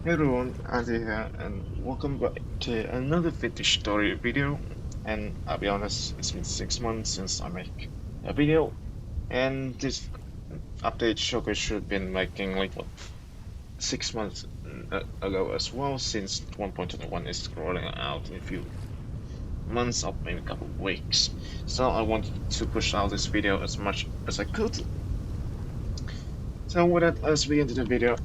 Hey everyone, Andy here, and welcome back to another vintage story video. And I'll be honest, it's been 6 months since I make a video, and this update showcase should have been making like what 6 months ago as well, since 1.21 is rolling out in a few months or maybe a couple of weeks. So I wanted to push out this video as much as I could. So with that, let's begin to the video.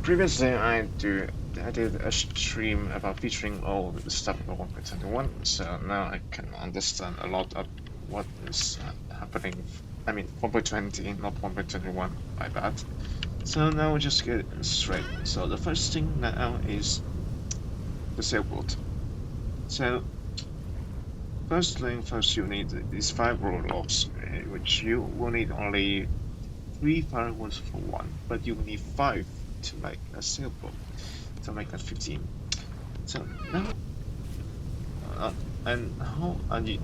Previously, I did a stream about featuring all the stuff about 1.21, so now I can understand a lot of what is happening. I mean, 1.20, not 1.21, my bad. So now we just get straight. So the first thing now is the sailboat. So first thing first, you need these 5 roll logs, which you will need only 3 fireworks for one, but you need 5 to make a sailboat, to make that 15. So now, uh, and how are you?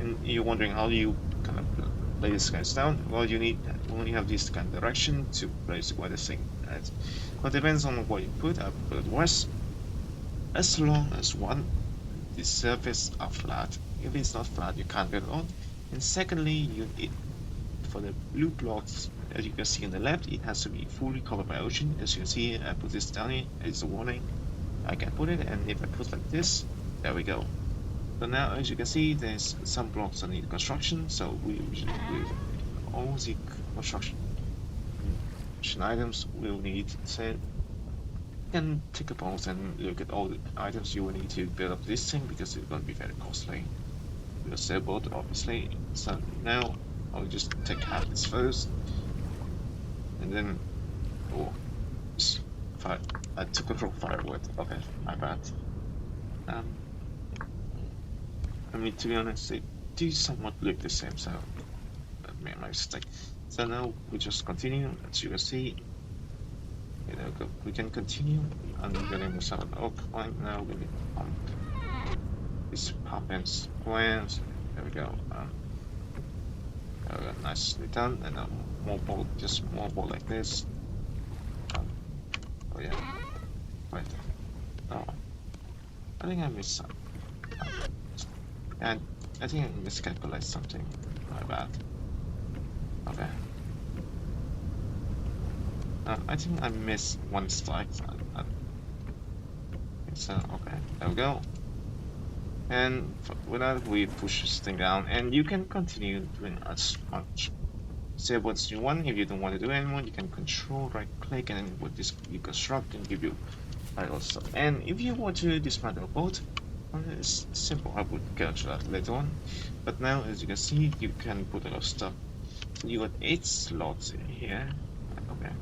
And you're wondering how do you kind of lay these guys down? Well, you need when you have this kind of direction to place where the thing at. Well, it depends on what you put. I put west, as long as one, the surface are flat. If it's not flat, you can't get it on. And secondly, you need for the blue blocks, as you can see on the left, it has to be fully covered by ocean. As you can see, I put this down here. It's a warning. I can put it, and if I put like this, there we go. So now, as you can see, there's some blocks that need construction. So we all the construction items will need. So you can take a pause and look at all the items you will need to build up this thing because it's going to be very costly. Your sailboat, obviously. So now I'll just take half this first, and then fire. I took a wrong firewood. Okay, my bad. I mean, to be honest, they do somewhat look the same, so that made my mistake. So now we just continue. As you can see, we can continue. I'm getting myself an oak line now. We need pump. This pump and squares. There we go. Nicely done, and more bolt, just more bolt like this. Oh yeah, wait. Oh, I think I missed some. And I think I miscalculated something. My bad. Okay. I think I missed one strike. So okay, there we go. And with that, we push this thing down, and you can continue doing as much. Say what you want. If you don't want to do anymore, you can control right click, and then with this you construct and give you idle stuff. And if you want to dismantle a boat, it's simple. I would get to that later on. But now, as you can see, you can put a lot of stuff. You got 8 slots in here. Okay.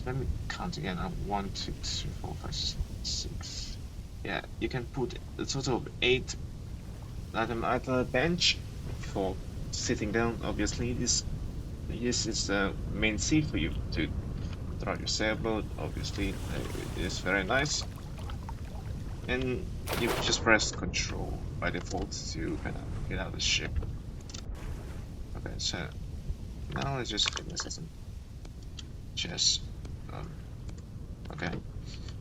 Let me count again. 1, 2, 3, 4, 5, 6. Yeah, you can put a total of 8 items at the bench for sitting down. Obviously, this is the main seat for you to drive your sailboat. Obviously, it is very nice. And you just press Control by default to kind of get out of the ship. Okay, so now let's just get this as a chest. Okay,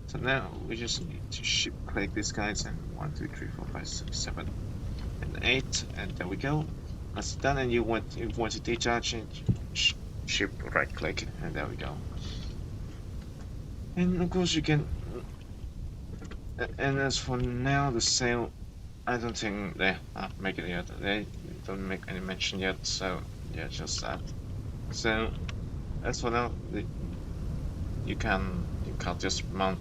so now we just need to ship click these guys and 1, 2, 3, 4, 5, 6, 7, and 8, and there we go. That's done, and you want to decharge and ship right click, and there we go. And of course you can. And as for now, the sail, I don't think they make it yet. They don't make any mention yet, so yeah, just that. So as for now, you can't just mount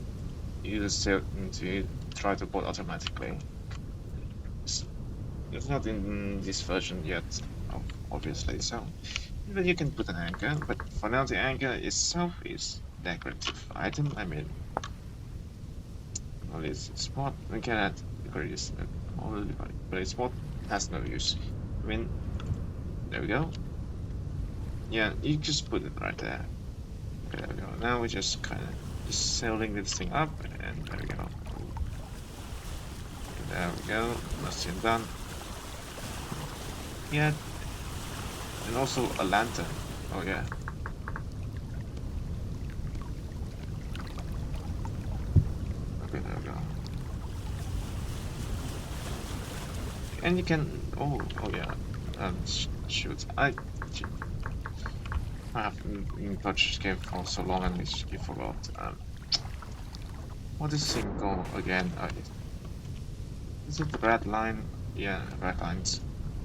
use the sail to try to board automatically. It's not in this version yet, obviously. So but you can put an anchor, but for now the anchor itself is decorative item. I mean. Well, it's spot. We cannot decorate this already, but it's spot has no use. I mean, there we go. Yeah, you just put it right there. Okay, there we go. Now we're just kind of just sailing this thing up, and there we go. Okay, there we go. Nothing done. Yeah, and also a lantern. Oh yeah. And you can, oh yeah, shoot, I have been purchased game for so long and I forgot. What is this thing called again? Is it the red line? Yeah, red lines.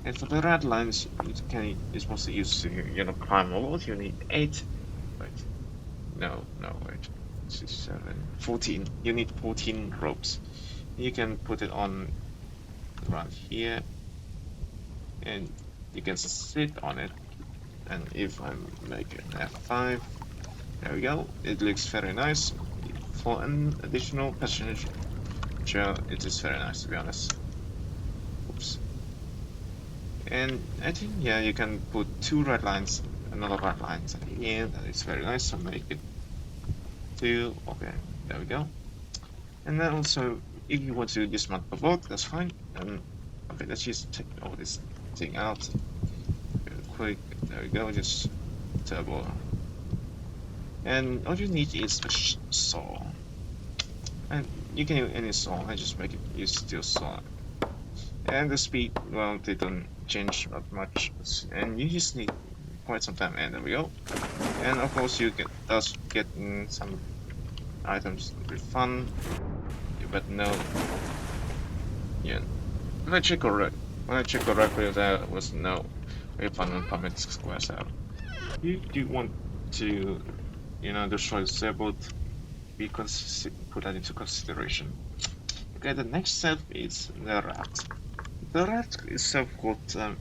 And for the red lines, you're supposed to use climb a lot. You need 8. Wait, no, wait. 6, 7, 14. You need 14 ropes. You can put it on around here, and you can sit on it. And if I make an F5, there we go. It looks very nice. For an additional passenger, it is very nice, to be honest. Oops. And I think, yeah, you can put 2 red lines, another red lines at the end. That is very nice. So make it 2. Okay, there we go. And then also, if you want to dismount the boat, that's fine. Okay, let's just take all this thing out real quick. There we go. Just turbo. And all you need is a saw. And you can use any saw. I just make it use steel saw. And the speed, well, they don't change that much. And you just need quite some time. And there we go. And of course, you does get some items with fun, but no. Yeah. When I check correctly, there was no refund on permit squares out. You do want to, destroy the sailboat, put that into consideration. Okay, the next step is the raft. The raft itself got an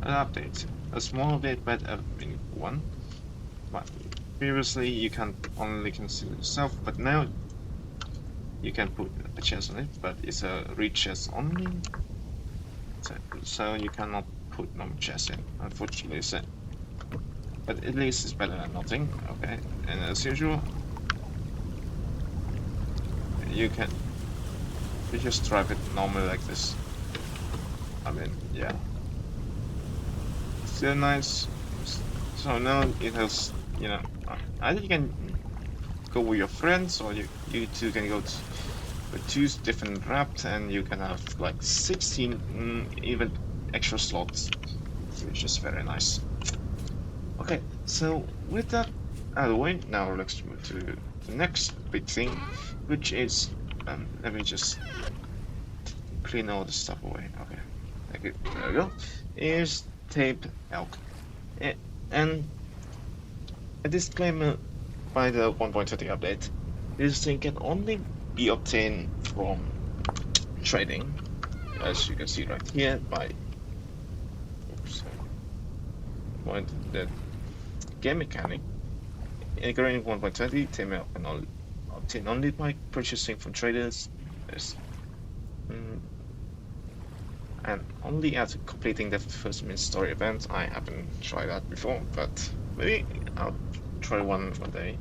update, a small bit better than one, but previously you can only consider yourself, but now you can put a chest on it, but it's a read chest only, so you cannot put no chest in, unfortunately. So, but at least it's better than nothing. Okay, and as usual, you just drive it normally like this. I mean, yeah, still nice. So now it has, either you can go with your friends, or you two can go with 2 different rafts, and you can have like 16 even extra slots, which is very nice. Okay, so with that out of the way, now let's move to the next big thing, which is, let me just clean all the stuff away. Okay, there we go. Is tape elk. And a disclaimer by the 1.30 update, this thing can only be obtained from trading, as you can see right here, by the game mechanic. In Green 1.20, Taming can obtain only by purchasing from traders. And only after completing the first main story event. I haven't tried that before, but maybe I'll try one day.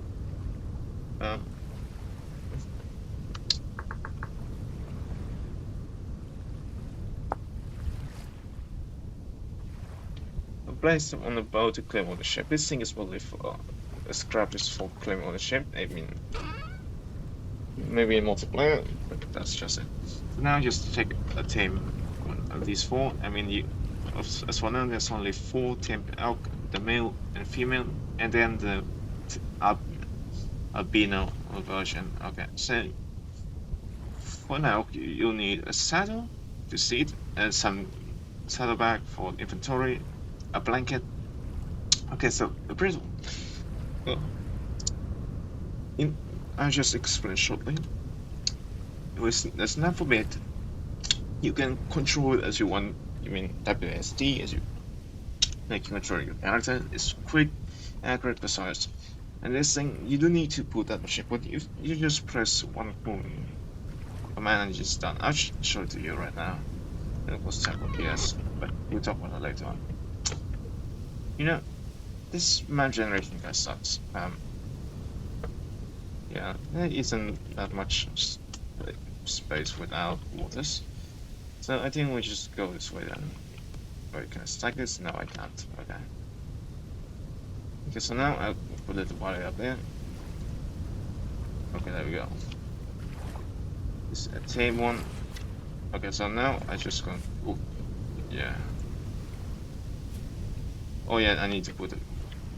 Place on the boat to claim ownership. This thing is mostly for scrap is for claim ownership. I mean, maybe in multiplayer, but that's just it. So now just take a tame of these 4. I mean, as for now, there's only 4 tame elk, the male and female, and then the albino version. Okay, so for now, you'll need a saddle to sit, and some saddlebag for inventory, a blanket. Okay, so the principle. I'll just explain shortly. With the snap forbid, you can control it as you want. You mean WSD as you make control your character. It's quick, accurate, precise. And this thing, you don't need to put that much input. You just press one command and it's done. I'll show it to you right now. It was 10 PS, but we'll talk about it later on. This map generation guy sucks. Yeah, there isn't that much space without waters. So I think we just go this way then. Wait, can I stack this? No, I can't. Okay. Okay, so now I'll put it right up there. Okay, there we go. It's a tame one. Okay, so now I just gonna. Oh, yeah. Oh yeah, I need to put it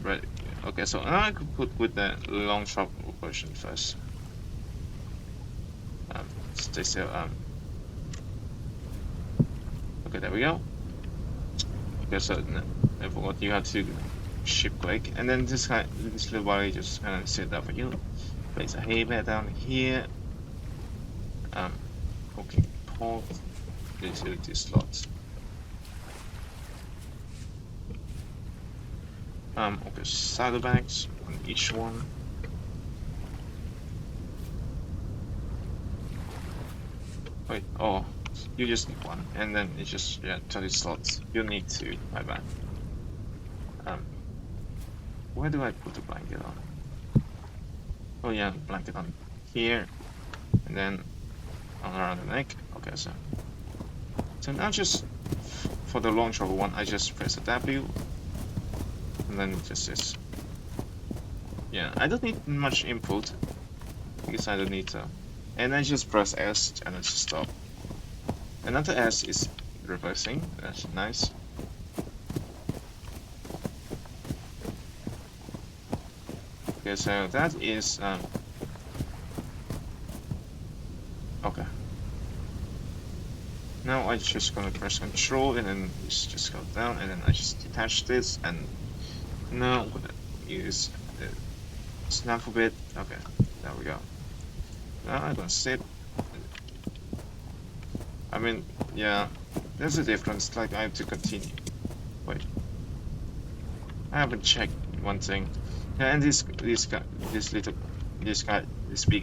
right. Okay, so now I could put with the long shot version first. Stay still. Okay, there we go. Okay, so what you have to ship quick, and then this little body just kind of sit up for you. Place a hay bed down here. Cooking pot. Utility slots. Okay, saddlebags on each one. Wait, oh, you just need one, and then it's just 20 slots. You need two, my bad. Where do I put the blanket on? Oh yeah, blanket on here, and then on around the neck. Okay, so now just for the long travel one, I just press a W, and then just this. Yeah, I don't need much input because I don't need to. And I just press S and I just stop. Another S is reversing. That's nice. Okay, so that is okay. Now I just gonna press Control and then just go down, and then I just detach this, and now I'm gonna use the snaffle bit. Okay, there we go. Now I'm gonna sit. I mean, yeah, there's a difference. Like I have to continue. Wait, I haven't checked one thing. Yeah, and these big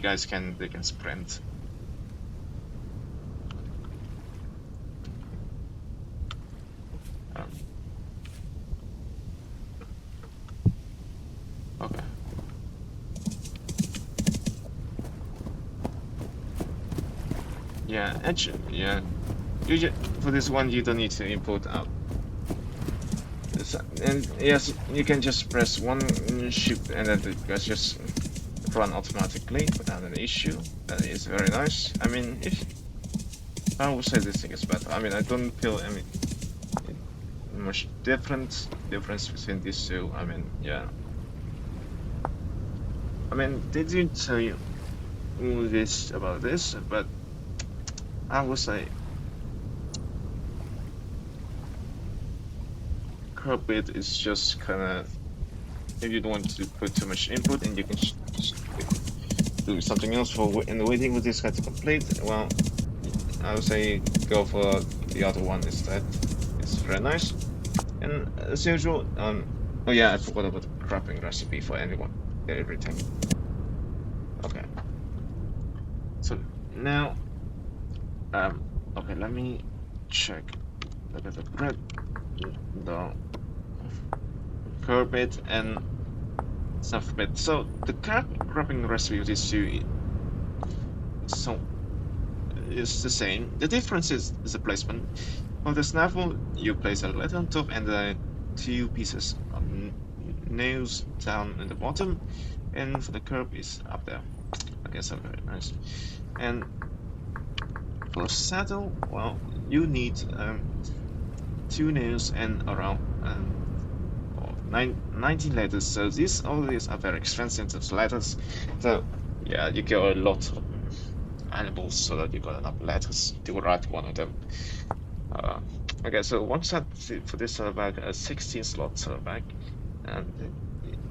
guys can sprint. Okay. Yeah, actually, yeah. For this one, you don't need to import out. And yes, you can just press one shift and then it just run automatically without an issue. That is very nice. I mean, if I would say this thing is better. I mean, I don't feel any much difference between these two. I mean, yeah. I mean, they didn't tell you this about this, but I would say curve bit is just kind of, if you don't want to put too much input and you can just do something else in waiting with this guy to complete, well, I would say go for the other one instead. It's very nice. And as usual, oh yeah, I forgot about the crafting recipe for everything. Okay. So now, okay, let me check. Look at the bread, the curve bit, and stuff bit. So the crafting recipe of these two is the same. The difference is the placement. For the snaffle, you place a letter on top and the two pieces of nails down at the bottom, and for the curve is up there. Okay, so very nice. And for the saddle, well, you need 2 nails and around 19 letters. So all these are very expensive letters. So yeah, you get a lot of animals so that you got enough letters to write one of them. Okay, so one set for this saddlebag, a 16 slot saddlebag, and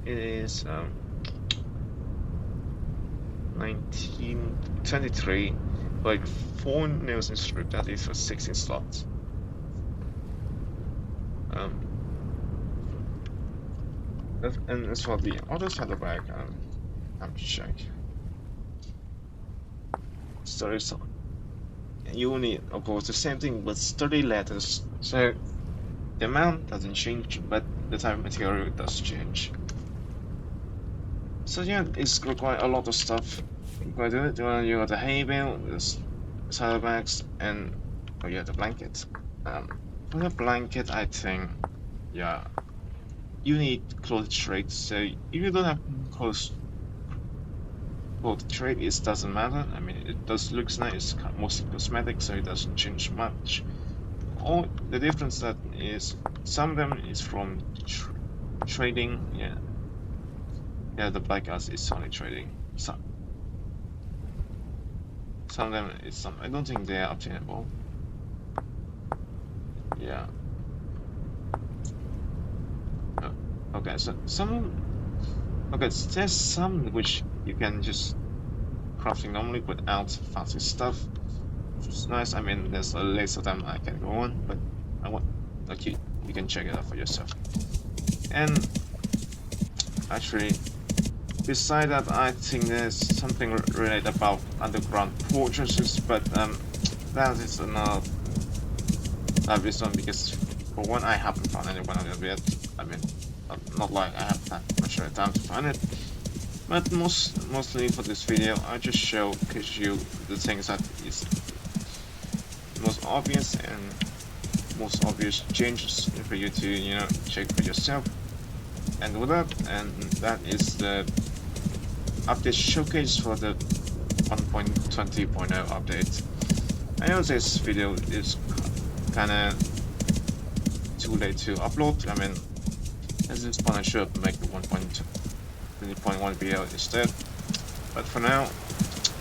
it is 1923, like 4 nails in strip. That is for 16 slots. And as for the other saddlebag, I'm check. Sorry, so you will need, of course, the same thing, but 30 letters. So the amount doesn't change, but the type of material does change. So yeah, it's require a lot of stuff. You got the hay bale, the saddlebags, and oh yeah, the blanket. For the blanket, I think, yeah, you need clothes trades. So if you don't have clothes for the trade, it doesn't matter. I mean, it does looks nice. It's mostly cosmetic, so it doesn't change much. All the difference that is some of them is from trading. Yeah, the black gas is only trading. Some of them is some. I don't think they are obtainable. Yeah. Uh, okay, so some. Okay, there's some which you can just crafting normally without fancy stuff, which is nice. I mean, there's a list of them I can go on, but I want like you can check it out for yourself. And actually, beside that, I think there's something related about underground fortresses, but that is another one because for one, I haven't found any one of them yet. I mean, not like I have that much time to find it. But mostly for this video, I just showcase you the things that is most obvious and most obvious changes for you to check for yourself. And with that, and that is the update showcase for the 1.20.0 update. I know this video is kind of too late to upload. I mean, at this point I should make the 1.20.1 video instead. But for now,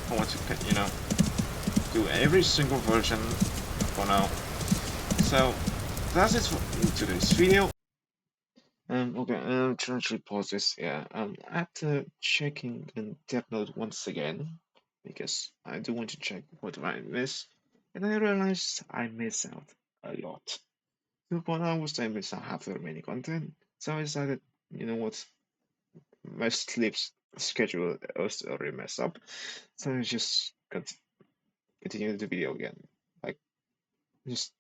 I want to do every single version for now. So that's it for today's video. Okay, trying to pause this. Yeah, after checking the depth note once again, because I do want to check what I miss, and I realized I miss out a lot. So for now, I miss out half the remaining content. So I decided, you know what, my sleep schedule was already messed up. So I just continue the video again, like just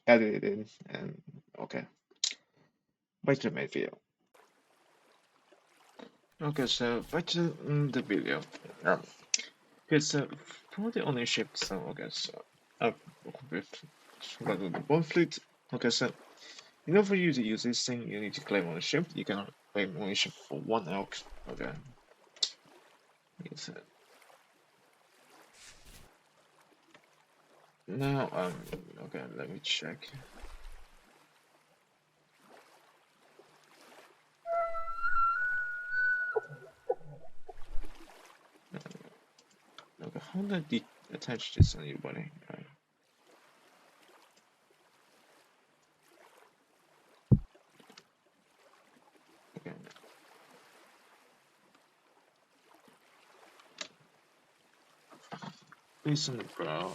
edit it in, and okay, back to the main video. Okay, so back to the video. Okay, so for the ownership, so okay, so with rather the bond fleet. Okay, so for you to use this thing, you need to claim ownership. You can claim ownership for one elk. Okay. Yes. Now, okay, let me check. Okay, how do I attach this on your body? Okay. Place on the brow.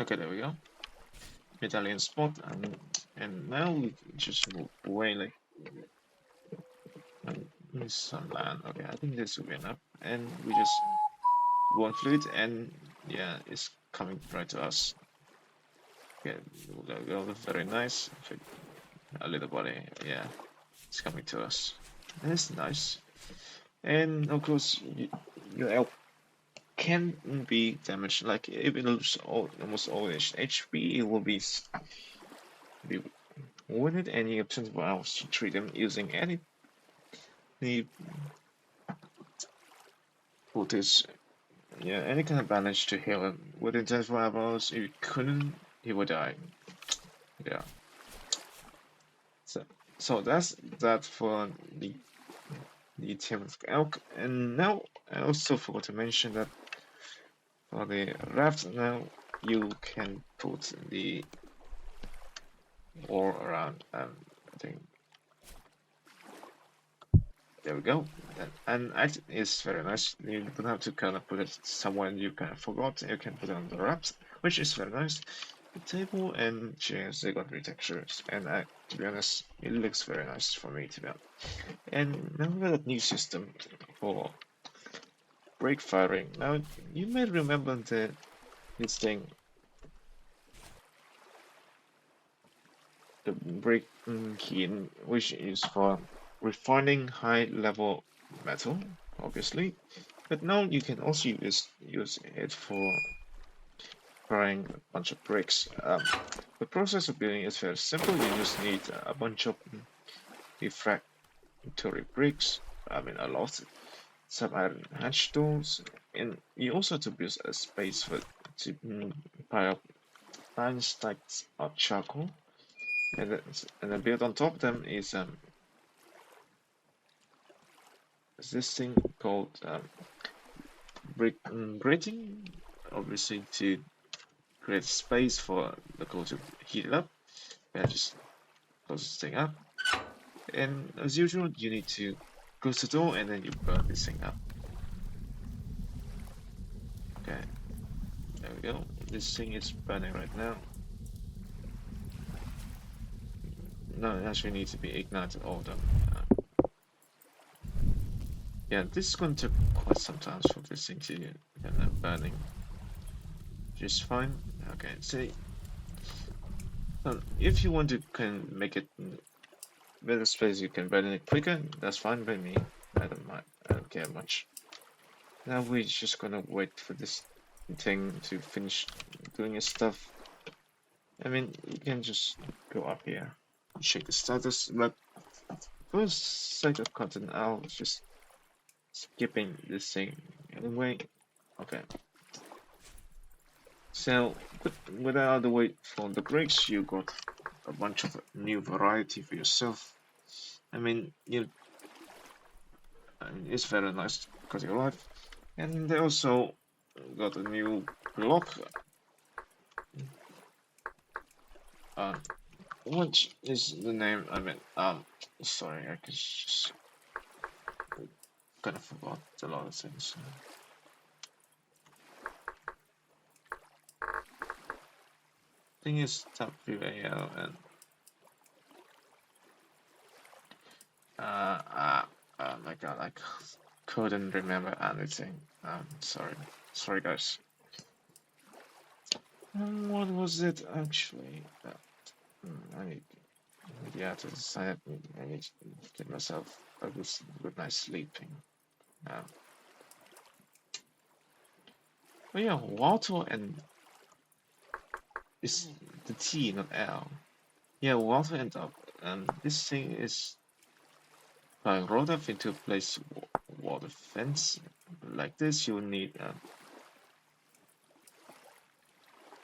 Okay, there we go. Italian spot, and now we just move away like some land. Okay, I think this will be enough, and we just one fluid, and yeah, it's coming right to us. Okay, very nice. A little body, yeah, it's coming to us. That's nice. And of course, your elk can be damaged. Like if it loses almost all its HP, it will be wounded, and you have 24 hours to treat them using any footage. Yeah, any kind of bandage to heal him. Within 24 hours, if you couldn't, he would die. Yeah. So that's that for the Taming elk. And now I also forgot to mention that for the rafts now you can put the ore around. I think there we go. And it's very nice. You don't have to kind of put it somewhere you kind of forgot. You can put it on the rafts, which is very nice. The table and chairs, they got retextures, and to be honest, it looks very nice for me to be honest. And now we got a new system for break firing. Now you may remember this thing, the break key, which is for refining high level metal, obviously. But now you can also use it for firing a bunch of bricks. The process of building is very simple. You just need a bunch of Tory bricks, I mean a lot, some iron hatch doors, and you also have to build a space for to pile up 9 stacks of charcoal, and then built on top of them is this thing called brick grating, obviously to create space for the coal to heat it up. And just close this thing up, and as usual, you need to close the door and then you burn this thing up. Okay, there we go. This thing is burning right now. No, it actually needs to be ignited all done. Yeah, this is going to take quite some time for this thing to end up burning just fine. Okay, so if you want to can make it better space, you can burn it quicker. That's fine by me. I don't mind. I don't care much. Now we're just gonna wait for this thing to finish doing its stuff. I mean, you can just go up here, check the status, but for sake of content, I'll just skipping this thing anyway. Okay. So, without the wait for the breaks, you got a bunch of new variety for yourself. I mean, it's very nice because you life. And they also got a new block, uh, which is the name. I mean, sorry, I just kind of forgot a lot of things. Thing is WAL and oh my god, I couldn't remember anything. Sorry guys. What was it actually? I need, yeah, to decide. I need to give myself a good night's sleeping. But yeah, Walter and it's the T, not L. Yeah, Walter and up. This thing is rolled up into place water fence like this. You need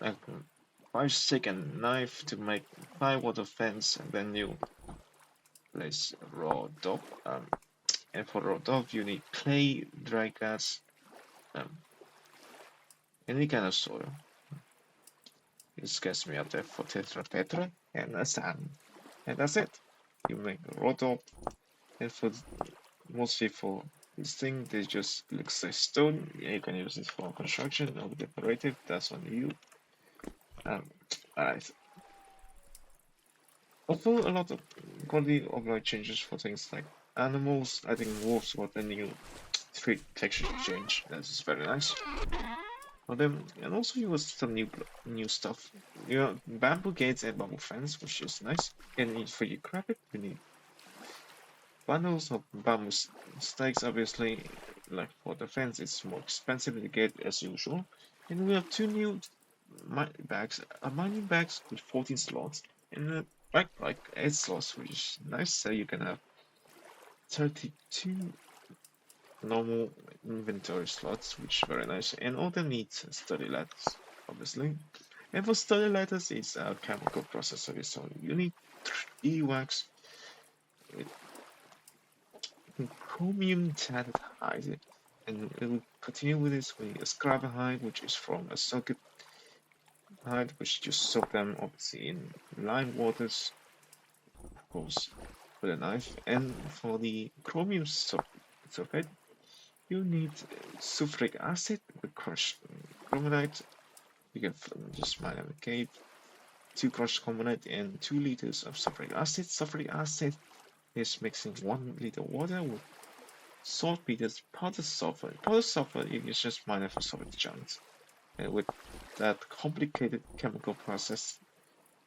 like 5 stick and knife to make 5 water fence, and then you place raw dog. And for raw dog, you need clay, dry grass, any kind of soil. It gets me up there for tetra and a sand, and that's it. You make raw dog, and for mostly for this thing, they just looks like stone. You can use it for construction or decorative. That's on you. Alright. Also, a lot of quality of life changes for things like animals. I think wolves got a new street texture change. That's very nice for them. And also, you use some new stuff. You know, bamboo gates and bamboo fence, which is nice. And for you grab it, you need bundles of bamboo stakes. Obviously, like for the fence, it's more expensive to get as usual. And we have 2 new mining bags with 14 slots, and a backpack 8 slots, which is nice. So you can have 32 normal inventory slots, which is very nice. And all they need study ladders, obviously. And for study ladders, it's a chemical processor. So you need 3 wax with chromium tatted hide, and it will continue with this with a scrap hide, which is from a circuit hide, which just soak them obviously in lime waters, of course, with a knife. And for the chromium sulfate, you need sulfuric acid with crushed chromonite. You can just mine in the cave. 2 crushed chromonite and 2 liters of sulfuric acid. Sulfuric acid is mixing 1 liter water with saltpeter's powdered sulfur. Powdered sulfur is just mined for solid chunks. And with that complicated chemical process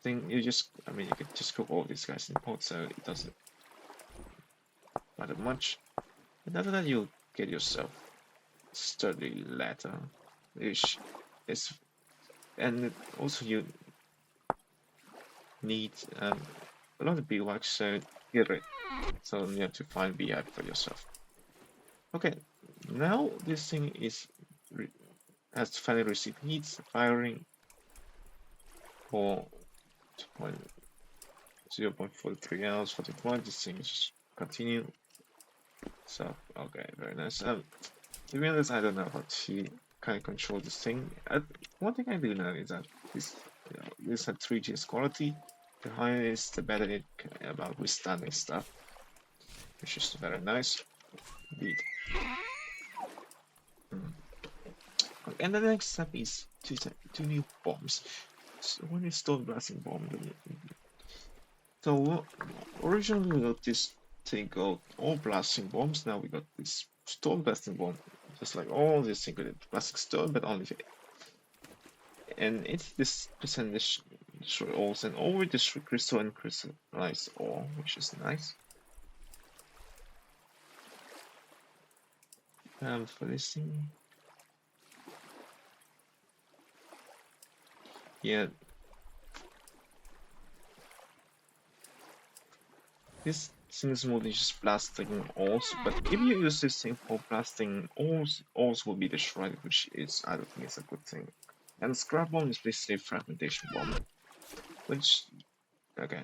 thing, you can just cook all these guys in pot, so it doesn't matter much. And after that, you get yourself sturdy ladder, which is, and also you need a lot of beeswax, so get it. So you have to find beehive for yourself. Okay, now this thing has finally received heat, firing for 0.43 hours for the point. This thing is continue. So okay, very nice. To be honest, I don't know how to kind of control this thing. One thing I do know is that this had 3GS quality. The higher it is, the better it about withstanding stuff, which is very nice indeed. And the next step is two new bombs. So when you start blasting bomb, so originally we got this thing called all blasting bombs. Now we got this storm blasting bomb, just like all these single plastic stone, but only and it's this percentage destroy ores and all with this crystal and crystallized ore, which is nice. For this thing, yeah, this thing is more than just blasting ores, but if you use this thing for blasting ores, ores will be destroyed, which is I don't think is a good thing. And scrap bomb is basically a fragmentation bomb, which okay,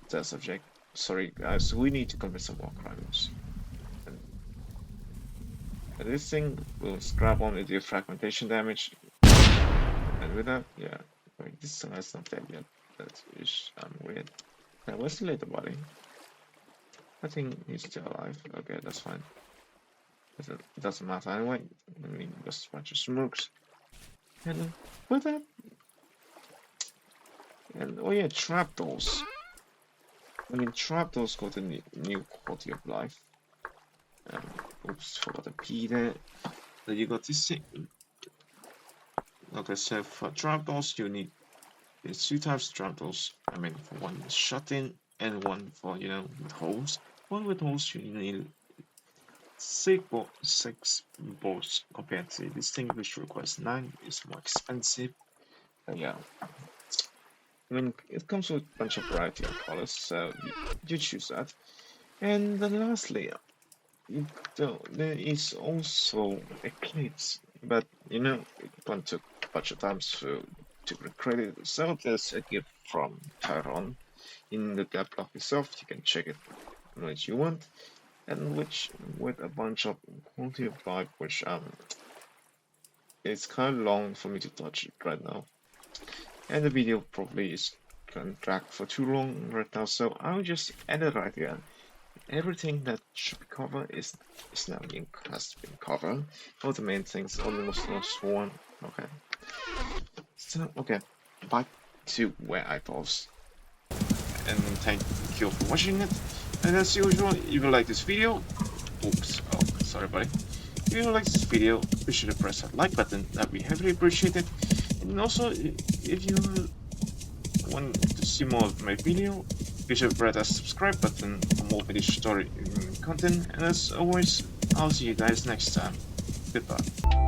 that's subject. Sorry guys, we need to commit some more crimes. And this thing will scrap bomb and do fragmentation damage. And with that, yeah, wait, this guy's not dead yet. That is weird. Now where's the later body? I think he's still alive. Okay, that's fine. It doesn't matter anyway. I mean, just a bunch of smokes. And with that, and oh yeah, trapdoors. I mean, trapdoors got a new quality of life. Oops, forgot a P there. So you got this thing. Okay, so for trapdoors, you need there's two types of trapdoors. I mean, for one shut in and one for with holes. One with holes, you need six bolts compared to this thing, which requires 9. It's more expensive. Yeah. I mean, it comes with a bunch of variety of colors, so you choose that. And then lastly, there is also Eclipse, but it went took a bunch of times to recreate it. So there's a gift from Tyron in the dev blog itself. You can check it if you want, and which with a bunch of quality of life, which it's kind of long for me to touch it right now, and the video probably is gonna drag for too long right now, so I'll just end it right here. Everything that should be covered is now has been covered. All the main things, all the most one. Okay. So okay, back to where I paused. And thank you for watching it. And as usual, if you like this video, oops, oh sorry buddy. If you like this video, be sure to press that like button. That'd be heavily appreciated. And also, if you want to see more of my video, be sure to press that subscribe button for more video story content. And as always, I'll see you guys next time. Goodbye.